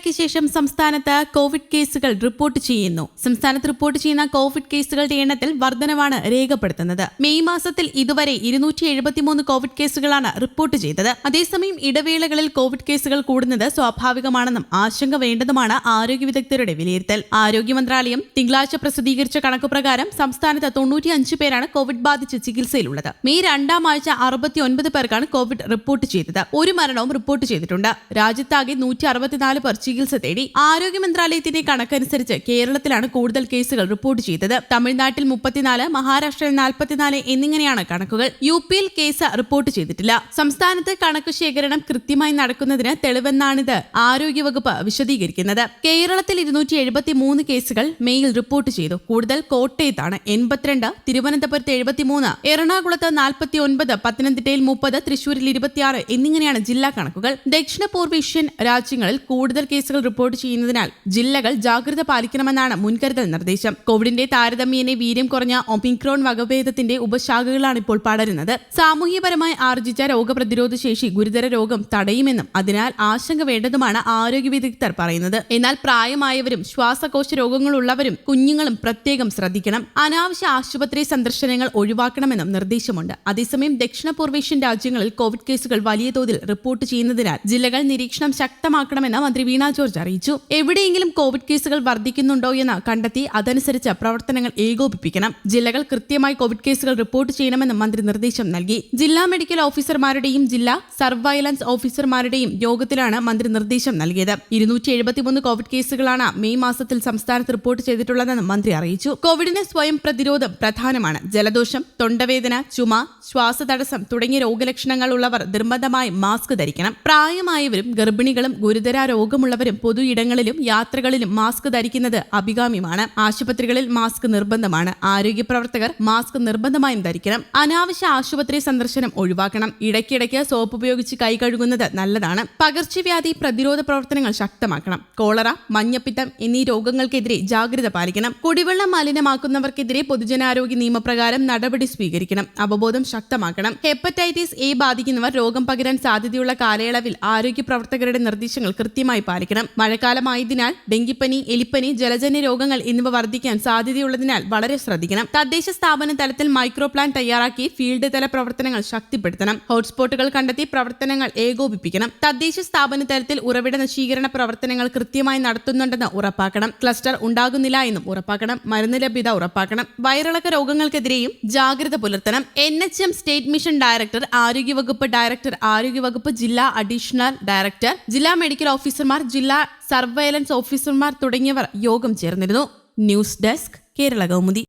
ഇടവേളയ്ക്ക് ശേഷം സംസ്ഥാനത്ത് കോവിഡ് കേസുകൾ റിപ്പോർട്ട് ചെയ്യുന്നു. സംസ്ഥാനത്ത് റിപ്പോർട്ട് ചെയ്യുന്ന കോവിഡ് കേസുകളുടെ എണ്ണത്തിൽ വർധനവാണ് രേഖപ്പെടുത്തുന്നത്. മെയ് മാസത്തിൽ ഇതുവരെ 273 കോവിഡ് കേസുകളാണ് റിപ്പോർട്ട് ചെയ്തത്. അതേസമയം ഇടവേളകളിൽ കോവിഡ് കേസുകൾ കൂടുന്നത് സ്വാഭാവികമാണെന്നും ആശങ്ക വേണ്ടതുമാണ് ആരോഗ്യ വിദഗ്ധരുടെ വിലയിരുത്തൽ. ആരോഗ്യ മന്ത്രാലയം തിങ്കളാഴ്ച പ്രസിദ്ധീകരിച്ച കണക്കുപ്രകാരം സംസ്ഥാനത്ത് 95 പേരാണ് കോവിഡ് ബാധിച്ച് ചികിത്സയിലുള്ളത്. മെയ് 2ാം ആഴ്ച 69 പേർക്കാണ് കോവിഡ് റിപ്പോർട്ട് ചെയ്തത്. ഒരു മരണവും റിപ്പോർട്ട് ചെയ്തിട്ടുണ്ട്. രാജ്യത്താകെ 164 പേർ ചികിത്സ തേടി. ആരോഗ്യ മന്ത്രാലയത്തിന്റെ കണക്കനുസരിച്ച് കേരളത്തിലാണ് കൂടുതൽ കേസുകൾ റിപ്പോർട്ട് ചെയ്തത്. തമിഴ്നാട്ടിൽ 34, മഹാരാഷ്ട്രയിൽ 44 എന്നിങ്ങനെയാണ് കണക്കുകൾ. യുപിയിൽ കേസ് റിപ്പോർട്ട് ചെയ്തിട്ടില്ല. സംസ്ഥാനത്ത് കണക്ക് ശേഖരണം കൃത്യമായി നടക്കുന്നതിന് തെളിവെന്നാണിത് ആരോഗ്യവകുപ്പ് വിശദീകരിക്കുന്നത്. കേരളത്തിൽ 273 കേസുകൾ മെയ്യിൽ റിപ്പോർട്ട് ചെയ്തു. കൂടുതൽ കോട്ടയത്താണ് 82, തിരുവനന്തപുരത്ത് 73, എറണാകുളത്ത് 49, പത്തനംതിട്ടയിൽ 30, തൃശൂരിൽ 26 എന്നിങ്ങനെയാണ് ജില്ലാ കണക്കുകൾ. ദക്ഷിണ പൂർവേഷ്യൻ രാജ്യങ്ങളിൽ കൂടുതൽ കേസുകൾ റിപ്പോർട്ട് ചെയ്യുന്നതിനാൽ ജില്ലകൾ ജാഗ്രത പാലിക്കണമെന്നാണ് മുൻകരുതൽ നിർദ്ദേശം. കോവിഡിന്റെ താരതമ്യേന വീര്യം കുറഞ്ഞ ഒമിക്രോൺ വകഭേദത്തിന്റെ ഉപശാഖകളാണ് ഇപ്പോൾ പടരുന്നത്. സാമൂഹ്യപരമായി ആർജിച്ച രോഗപ്രതിരോധ ശേഷി ഗുരുതര രോഗം തടയുമെന്നും അതിനാൽ ആശങ്ക വേണ്ടതുമാണ് ആരോഗ്യ വിദഗ്ധർ പറയുന്നത്. എന്നാൽ പ്രായമായവരും ശ്വാസകോശ രോഗങ്ങളുള്ളവരും കുഞ്ഞുങ്ങളും പ്രത്യേകം ശ്രദ്ധിക്കണം. അനാവശ്യ ആശുപത്രി സന്ദർശനങ്ങൾ ഒഴിവാക്കണമെന്നും നിർദ്ദേശമുണ്ട്. അതേസമയം ദക്ഷിണ പൂർവേഷ്യൻ രാജ്യങ്ങളിൽ കോവിഡ് കേസുകൾ വലിയ തോതിൽ റിപ്പോർട്ട് ചെയ്യുന്നതിനാൽ ജില്ലകൾ നിരീക്ഷണം ശക്തമാക്കണമെന്ന് മന്ത്രി വീണ ജോർജ് അറിയിച്ചു. എവിടെയെങ്കിലും കോവിഡ് കേസുകൾ വർദ്ധിക്കുന്നുണ്ടോ എന്ന് കണ്ടെത്തി അതനുസരിച്ച് പ്രവർത്തനങ്ങൾ ഏകോപിപ്പിക്കണം. ജില്ലകൾ കൃത്യമായി കോവിഡ് കേസുകൾ റിപ്പോർട്ട് ചെയ്യണമെന്നും മന്ത്രി നിർദ്ദേശം നൽകി. ജില്ലാ മെഡിക്കൽ ഓഫീസർമാരുടെയും ജില്ലാ സർവൈലൻസ് ഓഫീസർമാരുടെയും യോഗത്തിലാണ് മന്ത്രി നിർദ്ദേശം നൽകിയത്. 273 കോവിഡ് കേസുകളാണ് മെയ് മാസത്തിൽ സംസ്ഥാനത്ത് റിപ്പോർട്ട് ചെയ്തിട്ടുള്ളതെന്ന് മന്ത്രി അറിയിച്ചു. കോവിഡിന് സ്വയം പ്രതിരോധം പ്രധാനമാണ്. ജലദോഷം, തൊണ്ടവേദന, ചുമ, ശ്വാസതടസ്സം തുടങ്ങിയ രോഗലക്ഷണങ്ങൾ ഉള്ളവർ നിർബന്ധമായി മാസ്ക് ധരിക്കണം. പ്രായമായവരും ഗർഭിണികളും ഗുരുതര രോഗമുള്ളവരും പൊതു ഇടങ്ങളിലും യാത്രകളിലും മാസ്ക് ധരിക്കുന്നത് അഭികാമ്യമാണ്. ആശുപത്രികളിൽ മാസ്ക് നിർബന്ധമാണ്. ആരോഗ്യ പ്രവർത്തകർ മാസ്ക് നിർബന്ധമായും ധരിക്കണം. അനാവശ്യ ആശുപത്രി സന്ദർശനം ഒഴിവാക്കണം. ഇടയ്ക്കിടയ്ക്ക് സോപ്പ് ഉപയോഗിച്ച് കൈ കഴുകുന്നത് നല്ലതാണ്. പകർച്ചവ്യാധി പ്രതിരോധ പ്രവർത്തനങ്ങൾ ശക്തമാക്കണം. കോളറ, മഞ്ഞപ്പിത്തം എന്നീ രോഗങ്ങൾക്കെതിരെ ജാഗ്രത പാലിക്കണം. കുടിവെള്ളം മലിനമാക്കുന്നവർക്കെതിരെ പൊതുജനാരോഗ്യ നിയമപ്രകാരം നടപടി സ്വീകരിക്കണം. അവബോധം ശക്തമാക്കണം. ഹെപ്പറ്റൈറ്റിസ് എ ബാധിക്കുന്നവർ രോഗം പകരാൻ സാധ്യതയുള്ള കാലയളവിൽ ആരോഗ്യ പ്രവർത്തകരുടെ നിർദ്ദേശങ്ങൾ കൃത്യമായി പാലിക്കണം. മഴക്കാലമായതിനാൽ ഡെങ്കിപ്പനി, എലിപ്പനി, ജലജന്യ രോഗങ്ങൾ എന്നിവ വർദ്ധിക്കാൻ സാധ്യതയുള്ളതിനാൽ വളരെ ശ്രദ്ധിക്കണം. തദ്ദേശ സ്ഥാപന തലത്തിൽ മൈക്രോ പ്ലാൻ തയ്യാറാക്കി ഫീൽഡ് തല പ്രവർത്തനങ്ങൾ ശക്തിപ്പെടുത്തണം. ഹോട്ട്സ്പോട്ടുകൾ കണ്ടെത്തി പ്രവർത്തനങ്ങൾ ഏകോപിപ്പിക്കണം. തദ്ദേശ സ്ഥാപന തലത്തിൽ ഉറവിട നശീകരണ പ്രവർത്തനങ്ങൾ കൃത്യമായി നടത്തുന്നുണ്ടെന്ന് ഉറപ്പാക്കണം. ക്ലസ്റ്റർ ഉണ്ടാകുന്നില്ല എന്നും ഉറപ്പാക്കണം. മരുന്ന് ലഭ്യത ഉറപ്പാക്കണം. വയറിളക്ക രോഗങ്ങൾക്കെതിരെയും ജാഗ്രത പുലർത്തണം. NHM സ്റ്റേറ്റ് മിഷൻ ഡയറക്ടർ, ആരോഗ്യവകുപ്പ് ഡയറക്ടർ, ആരോഗ്യവകുപ്പ് ജില്ലാ അഡീഷണൽ ഡയറക്ടർ, ജില്ലാ മെഡിക്കൽ ഓഫീസർമാർ, ജില്ലാ സർവൈലൻസ് ഓഫീസർമാർ തുടങ്ങിയവർ യോഗം ചേർന്നിരുന്നു. News desk, Kerala Kaumudi.